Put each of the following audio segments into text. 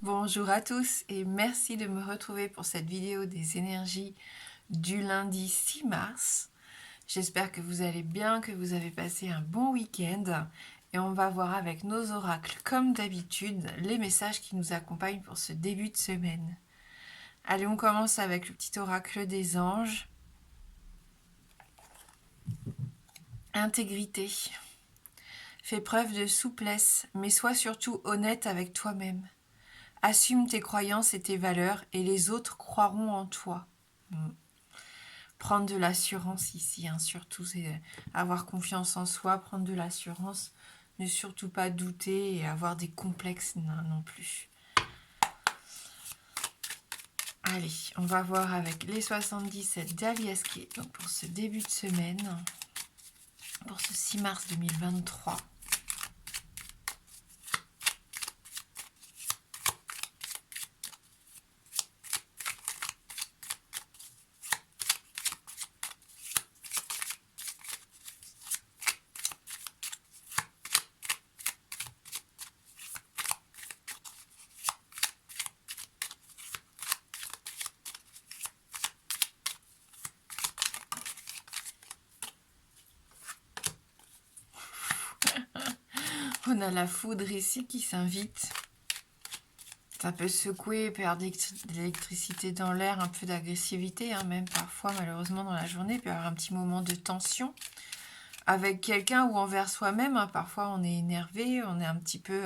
Bonjour à tous et merci de me retrouver pour cette vidéo des énergies du lundi 6 mars. J'espère que vous allez bien, que vous avez passé un bon week-end et on va voir avec nos oracles comme d'habitude les messages qui nous accompagnent pour ce début de semaine. Allez, on commence avec le petit oracle des anges. Intégrité. Fais preuve de souplesse, mais sois surtout honnête avec toi-même. Assume tes croyances et tes valeurs et les autres croiront en toi. Prendre de l'assurance ici, hein, surtout, c'est avoir confiance en soi, prendre de l'assurance, ne surtout pas douter et avoir des complexes non plus. Allez, on va voir avec les 77 d'Alias Kay, donc pour ce début de semaine, pour ce 6 mars 2023. On a la foudre ici qui s'invite. Ça peut secouer, perdre de l'électricité dans l'air, un peu d'agressivité, hein, même parfois malheureusement dans la journée, il peut y avoir un petit moment de tension avec quelqu'un ou envers soi-même. Hein. Parfois on est énervé, on est un petit peu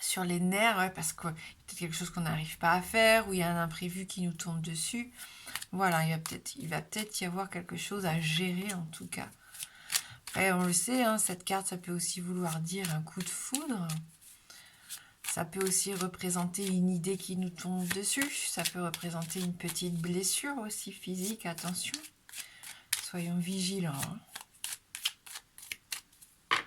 sur les nerfs, ouais, parce que peut-être quelque chose qu'on n'arrive pas à faire, ou il y a un imprévu qui nous tombe dessus. Voilà, il va peut-être y avoir quelque chose à gérer en tout cas. Et on le sait, hein, cette carte, ça peut aussi vouloir dire un coup de foudre. Ça peut aussi représenter une idée qui nous tombe dessus. Ça peut représenter une petite blessure aussi physique. Attention, soyons vigilants. Hein.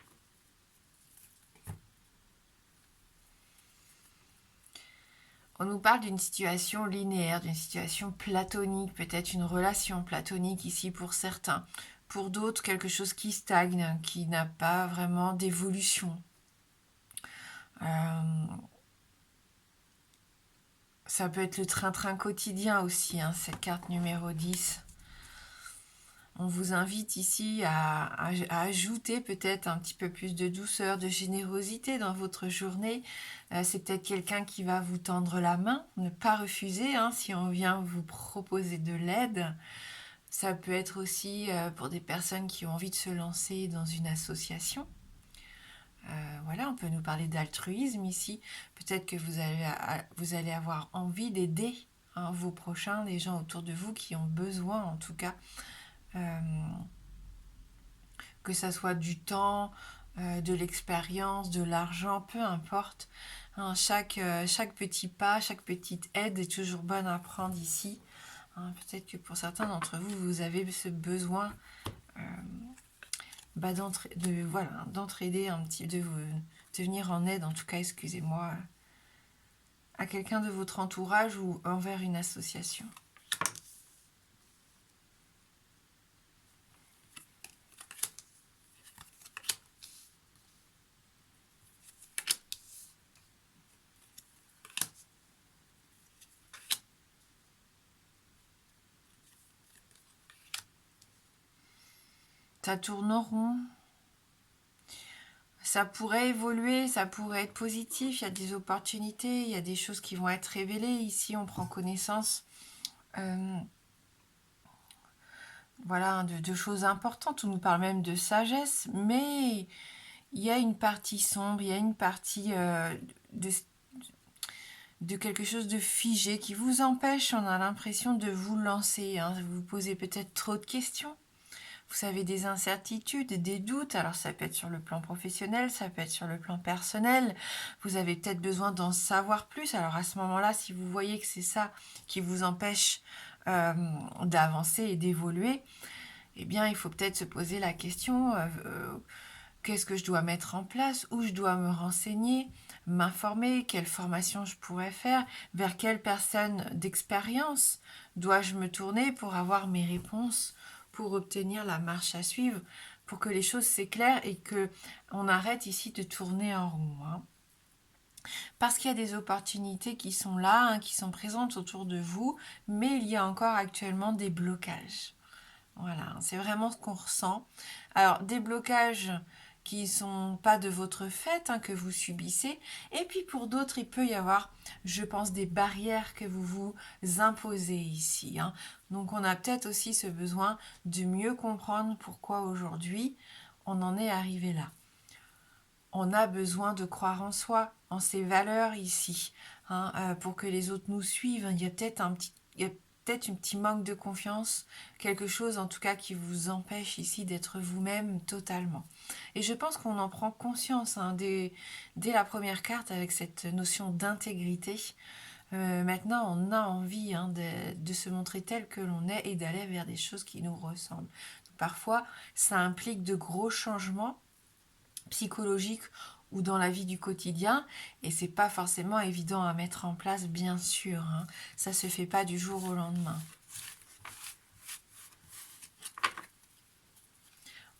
On nous parle d'une situation linéaire, d'une situation platonique, peut-être une relation platonique ici pour certains. Pour d'autres, quelque chose qui stagne, qui n'a pas vraiment d'évolution. Ça peut être le train-train quotidien aussi, hein, cette carte numéro 10. On vous invite ici à ajouter peut-être un petit peu plus de douceur, de générosité dans votre journée. C'est peut-être quelqu'un qui va vous tendre la main, ne pas refuser hein, si on vient vous proposer de l'aide. Ça peut être aussi pour des personnes qui ont envie de se lancer dans une association. Voilà, on peut nous parler d'altruisme ici. Peut-être que vous allez avoir envie d'aider hein, vos prochains, les gens autour de vous qui ont besoin en tout cas. Que ça soit du temps, de l'expérience, de l'argent, peu importe. Hein, chaque petit pas, chaque petite aide est toujours bonne à prendre ici. Hein, peut-être que pour certains d'entre vous, vous avez ce besoin d'entraider un petit, de venir en aide, en tout cas, excusez-moi, à quelqu'un de votre entourage ou envers une association. Ça tourne en rond. Ça pourrait évoluer, ça pourrait être positif, il y a des opportunités, il y a des choses qui vont être révélées. Ici, on prend connaissance voilà, de choses importantes. On nous parle même de sagesse, mais il y a une partie sombre, il y a une partie de quelque chose de figé qui vous empêche, on a l'impression de vous lancer. Hein. Vous vous posez peut-être trop de questions. Vous avez des incertitudes, des doutes, alors ça peut être sur le plan professionnel, ça peut être sur le plan personnel, vous avez peut-être besoin d'en savoir plus, alors à ce moment-là, si vous voyez que c'est ça qui vous empêche d'avancer et d'évoluer, eh bien il faut peut-être se poser la question, qu'est-ce que je dois mettre en place, où je dois me renseigner, m'informer, quelle formation je pourrais faire, vers quelle personne d'expérience dois-je me tourner pour avoir mes réponses, pour obtenir la marche à suivre, pour que les choses s'éclairent et que on arrête ici de tourner en rond. Hein. parce qu'il y a des opportunités qui sont là, hein, qui sont présentes autour de vous, mais il y a encore actuellement des blocages. Voilà, c'est vraiment ce qu'on ressent. Alors, des blocages qui sont pas de votre fait, hein, que vous subissez. Et puis pour d'autres, il peut y avoir, je pense, des barrières que vous vous imposez ici, hein. Donc on a peut-être aussi ce besoin de mieux comprendre pourquoi aujourd'hui on en est arrivé là. On a besoin de croire en soi, en ses valeurs ici, hein, pour que les autres nous suivent. Il y a peut-être un petit manque de confiance, quelque chose en tout cas qui vous empêche ici d'être vous-même totalement. Et je pense qu'on en prend conscience, hein, dès la première carte avec cette notion d'intégrité. Maintenant, on a envie, hein, de se montrer tel que l'on est et d'aller vers des choses qui nous ressemblent. Parfois, ça implique de gros changements psychologiques ou dans la vie du quotidien, et c'est pas forcément évident à mettre en place, bien sûr, hein. Ça se fait pas du jour au lendemain.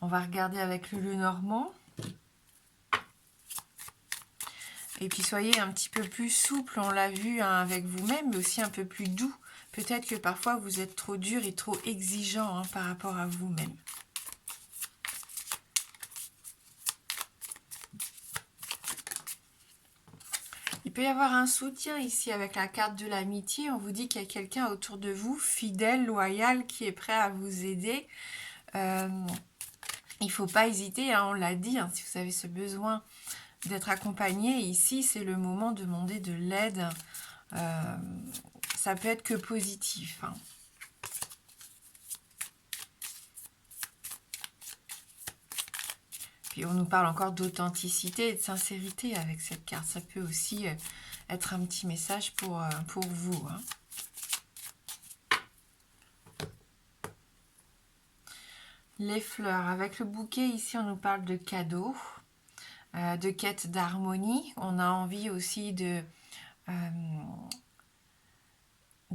On va regarder avec le Lenormand. Et puis soyez un petit peu plus souple, on l'a vu, hein, avec vous-même, mais aussi un peu plus doux. Peut-être que parfois vous êtes trop dur et trop exigeant, hein, par rapport à vous-même. Il peut y avoir un soutien ici avec la carte de l'amitié. On vous dit qu'il y a quelqu'un autour de vous, fidèle, loyal, qui est prêt à vous aider. Il ne faut pas hésiter, hein, on l'a dit, hein, si vous avez ce besoin d'être accompagné, ici c'est le moment de demander de l'aide. Ça peut être que positif, hein. Puis on nous parle encore d'authenticité et de sincérité avec cette carte. Ça peut aussi être un petit message pour vous, hein. Les fleurs. Avec le bouquet, ici, on nous parle de cadeaux, de quête d'harmonie. On a envie aussi de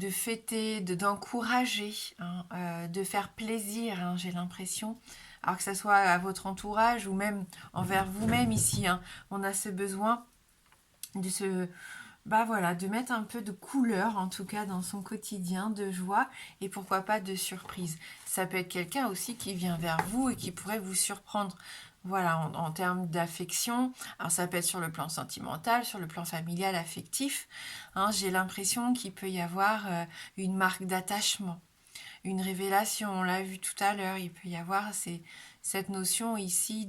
fêter, d'encourager, hein, de faire plaisir, hein, j'ai l'impression. Alors que ce soit à votre entourage ou même envers vous-même ici, hein, on a ce besoin de voilà, de mettre un peu de couleur, en tout cas, dans son quotidien, de joie et pourquoi pas de surprise. Ça peut être quelqu'un aussi qui vient vers vous et qui pourrait vous surprendre. Voilà, en termes d'affection. Alors ça peut être sur le plan sentimental, sur le plan familial, affectif, hein. J'ai l'impression qu'il peut y avoir une marque d'attachement, une révélation. On l'a vu tout à l'heure, il peut y avoir cette notion ici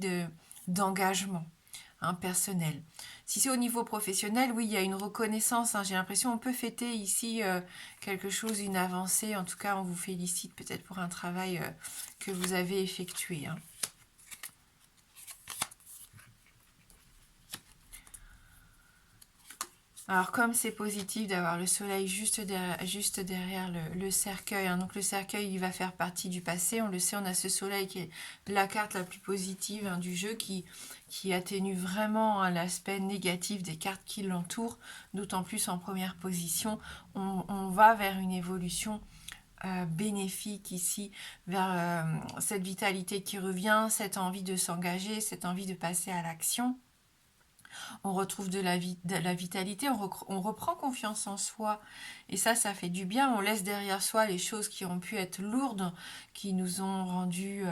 d'engagement, hein, personnel. Si c'est au niveau professionnel, oui, il y a une reconnaissance, hein. J'ai l'impression qu'on peut fêter ici quelque chose, une avancée. En tout cas, on vous félicite peut-être pour un travail que vous avez effectué, hein. Alors, comme c'est positif d'avoir le soleil juste derrière le cercueil, hein. Donc le cercueil, il va faire partie du passé. On le sait, on a ce soleil qui est la carte la plus positive, hein, du jeu, qui atténue vraiment, hein, l'aspect négatif des cartes qui l'entourent. D'autant plus en première position, on va vers une évolution bénéfique ici, vers cette vitalité qui revient, cette envie de s'engager, cette envie de passer à l'action. On retrouve de la vitalité, on reprend confiance en soi. Et ça fait du bien. On laisse derrière soi les choses qui ont pu être lourdes, qui nous ont rendus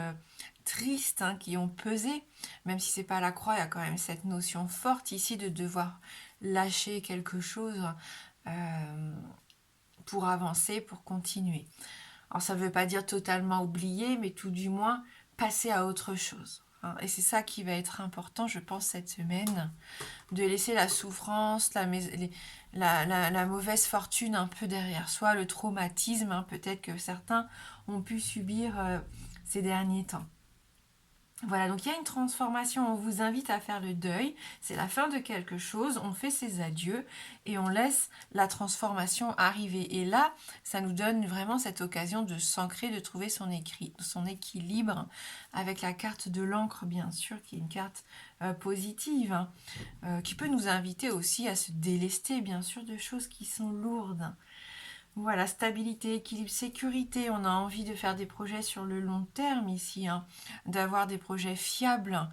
tristes, hein, qui ont pesé. Même si c'est pas la croix, il y a quand même cette notion forte ici de devoir lâcher quelque chose pour avancer, pour continuer. Alors ça ne veut pas dire totalement oublier, mais tout du moins passer à autre chose. Et c'est ça qui va être important, je pense, cette semaine, de laisser la souffrance, la mauvaise fortune un peu derrière soi, le traumatisme, hein, peut-être que certains ont pu subir ces derniers temps. Voilà, donc il y a une transformation, on vous invite à faire le deuil, c'est la fin de quelque chose, on fait ses adieux et on laisse la transformation arriver. Et là, ça nous donne vraiment cette occasion de s'ancrer, de trouver son équilibre avec la carte de l'encre, bien sûr, qui est une carte positive, hein, qui peut nous inviter aussi à se délester, bien sûr, de choses qui sont lourdes. Voilà, stabilité, équilibre, sécurité. On a envie de faire des projets sur le long terme ici, hein, d'avoir des projets fiables,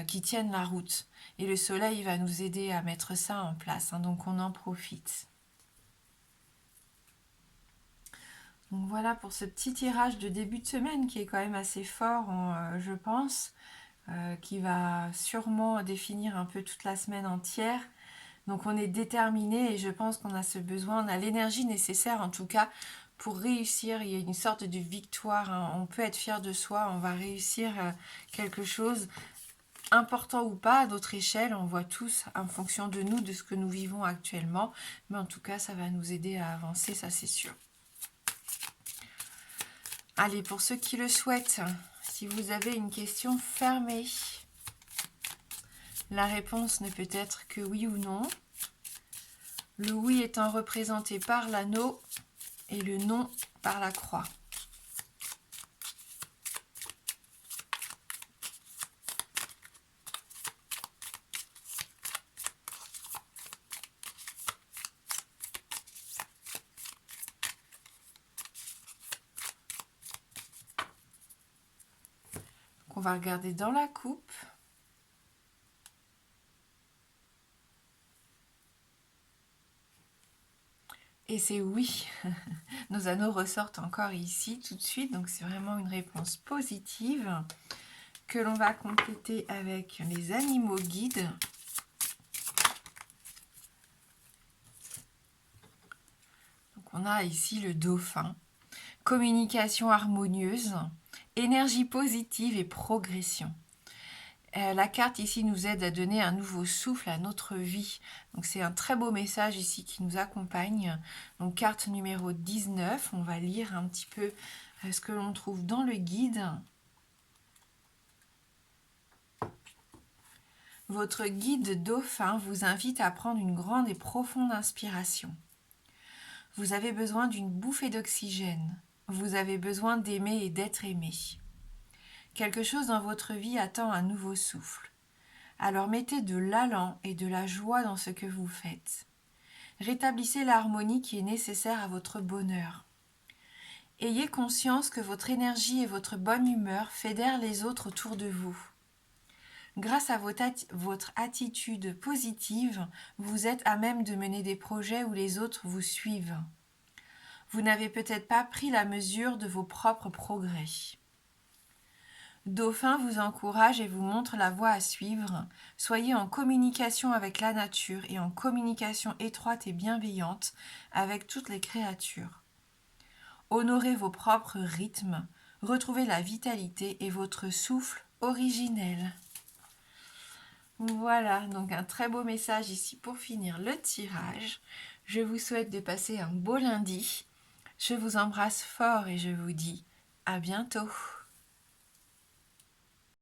qui tiennent la route. Et le soleil va nous aider à mettre ça en place, hein, donc on en profite. Donc voilà pour ce petit tirage de début de semaine qui est quand même assez fort, je pense, qui va sûrement définir un peu toute la semaine entière. Donc on est déterminé et je pense qu'on a ce besoin, on a l'énergie nécessaire en tout cas pour réussir. Il y a une sorte de victoire, hein. On peut être fier de soi, on va réussir quelque chose, important ou pas, à notre échelle. On voit tous en fonction de nous, de ce que nous vivons actuellement. Mais en tout cas, ça va nous aider à avancer, ça c'est sûr. Allez, pour ceux qui le souhaitent, si vous avez une question fermée, la réponse ne peut être que oui ou non. Le oui étant représenté par l'anneau et le non par la croix. Donc on va regarder dans la coupe. Et c'est oui. Nos anneaux ressortent encore ici tout de suite, donc c'est vraiment une réponse positive que l'on va compléter avec les animaux guides. Donc on a ici le dauphin, communication harmonieuse, énergie positive et progression. La carte ici nous aide à donner un nouveau souffle à notre vie. Donc c'est un très beau message ici qui nous accompagne. Donc carte numéro 19, on va lire un petit peu ce que l'on trouve dans le guide. Votre guide dauphin vous invite à prendre une grande et profonde inspiration. Vous avez besoin d'une bouffée d'oxygène. Vous avez besoin d'aimer et d'être aimé. Quelque chose dans votre vie attend un nouveau souffle. Alors mettez de l'allant et de la joie dans ce que vous faites. Rétablissez l'harmonie qui est nécessaire à votre bonheur. Ayez conscience que votre énergie et votre bonne humeur fédèrent les autres autour de vous. Grâce à votre attitude positive, vous êtes à même de mener des projets où les autres vous suivent. Vous n'avez peut-être pas pris la mesure de vos propres progrès. Dauphin vous encourage et vous montre la voie à suivre. Soyez en communication avec la nature et en communication étroite et bienveillante avec toutes les créatures. Honorez vos propres rythmes, retrouvez la vitalité et votre souffle originel. Voilà, donc un très beau message ici pour finir le tirage. Je vous souhaite de passer un beau lundi. Je vous embrasse fort et je vous dis à bientôt.